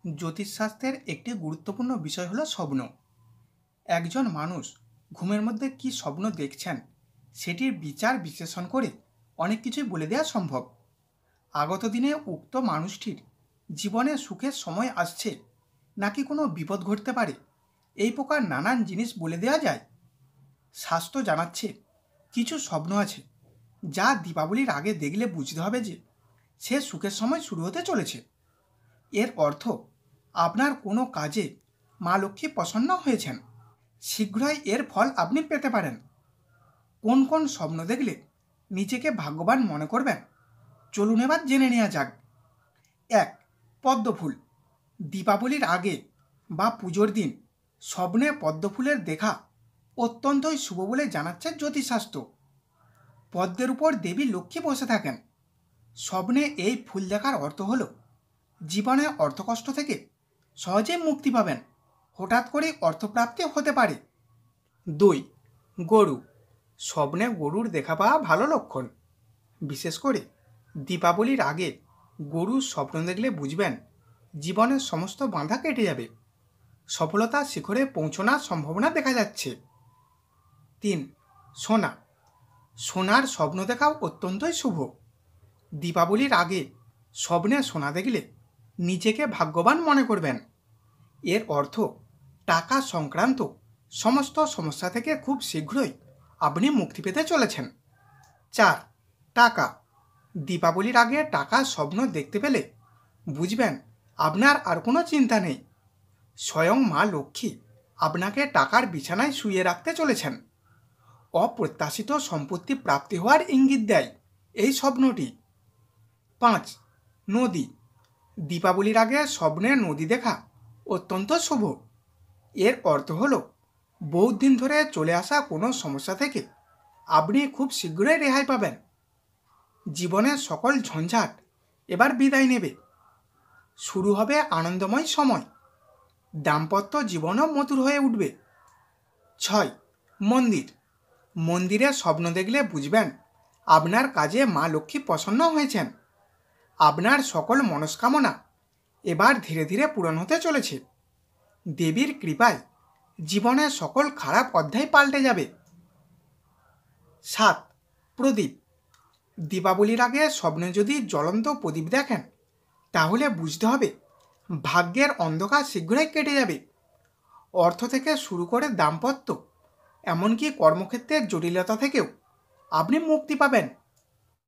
জ্যোতিষশাস্ত্রের একটি গুরুত্বপূর্ণ বিষয় হলো স্বপ্ন। একজন মানুষ ঘুমের মধ্যে কি স্বপ্ন দেখছেন সেটির বিচার বিশ্লেষণ করে অনেক কিছুই বলে দেওয়া সম্ভব। আগত দিনে উক্ত মানুষটির জীবনে সুখের সময় আসছে নাকি কোনো বিপদ ঘটতে পারে, এই প্রকার নানান জিনিস বলে দেওয়া যায়। শাস্ত্র জানাচ্ছে কিছু স্বপ্ন আছে যা দীপাবলির আগে দেখলে বুঝতে হবে যে সে সুখের সময় শুরু হতে চলেছে। এর অর্থ আপনার কোনো কাজে মা লক্ষ্মী প্রসন্ন হয়েছেন, শীঘ্রই এর ফল আপনি পেতে পারেন। কোন কোন স্বপ্ন দেখলে নিজেকে ভাগ্যবান মনে করবেন, চলুন এবার জেনে নেওয়া যাক। 1. পদ্মফুল। দীপাবলির আগে বা পুজোর দিন স্বপ্নে পদ্মফুলের দেখা অত্যন্তই শুভ বলে জানাচ্ছে জ্যোতিষশাস্ত্র। পদ্মের উপর দেবী লক্ষ্মী বসে থাকেন। স্বপ্নে এই ফুল দেখার অর্থ হল জীবনে অর্থকষ্ট থেকে সহজেই মুক্তি পাবেন, হঠাৎ করে অর্থপ্রাপ্তি হতে পারে। 2. গরু। স্বপ্নে গরুর দেখা পাওয়া ভালো লক্ষণ। বিশেষ করে দীপাবলির আগে গরুর স্বপ্ন দেখলে বুঝবেন জীবনের সমস্ত বাধা কেটে যাবে, সফলতার শিখরে পৌঁছানোর সম্ভাবনা দেখা যাচ্ছে। 3. সোনা। সোনার স্বপ্ন দেখাও অত্যন্তই শুভ। দীপাবলির আগে স্বপ্নে সোনা দেখলে নিজেকে ভাগ্যবান মনে করবেন। এর অর্থ টাকা সংক্রান্ত সমস্ত সমস্যা থেকে খুব শীঘ্রই আপনি মুক্তি পেতে চলেছেন। 4. টাকা। দীপাবলির আগে টাকার স্বপ্ন দেখতে পেলে বুঝবেন আপনার আর কোনো চিন্তা নেই, স্বয়ং মা লক্ষ্মী আপনাকে টাকার বিছানায় শুয়ে রাখতে চলেছেন। অপ্রত্যাশিত সম্পত্তি প্রাপ্তি হওয়ার ইঙ্গিত দেয় এই স্বপ্নটি। 5. নদী। দীপাবলির আগে স্বপ্নে নদী দেখা অত্যন্ত শুভ। এর অর্থ হল বহু দিন ধরে চলে আসা কোনো সমস্যা থেকে আপনি খুব শীঘ্রই রেহাই পাবেন। জীবনের সকল ঝঞ্ঝাট এবার বিদায় নেবে, শুরু হবে আনন্দময় সময়, দাম্পত্য জীবনও মধুর হয়ে উঠবে। 6. মন্দির। মন্দিরে স্বপ্ন দেখলে বুঝবেন আপনার কাজে মা লক্ষ্মী প্রসন্ন হয়েছেন। আপনার সকল মনস্কামনা এবার ধীরে ধীরে পূরণ হতে চলেছে। দেবীর কৃপায় জীবনের সকল খারাপ অধ্যায় পাল্টে যাবে। 7. প্রদীপ। দীপাবলির আগে স্বপ্নে যদি জ্বলন্ত প্রদীপ দেখেন তাহলে বুঝতে হবে ভাগ্যের অন্ধকার শীঘ্রই কেটে যাবে। অর্থ থেকে শুরু করে দাম্পত্য, এমনকি কর্মক্ষেত্রের জটিলতা থেকেও আপনি মুক্তি পাবেন।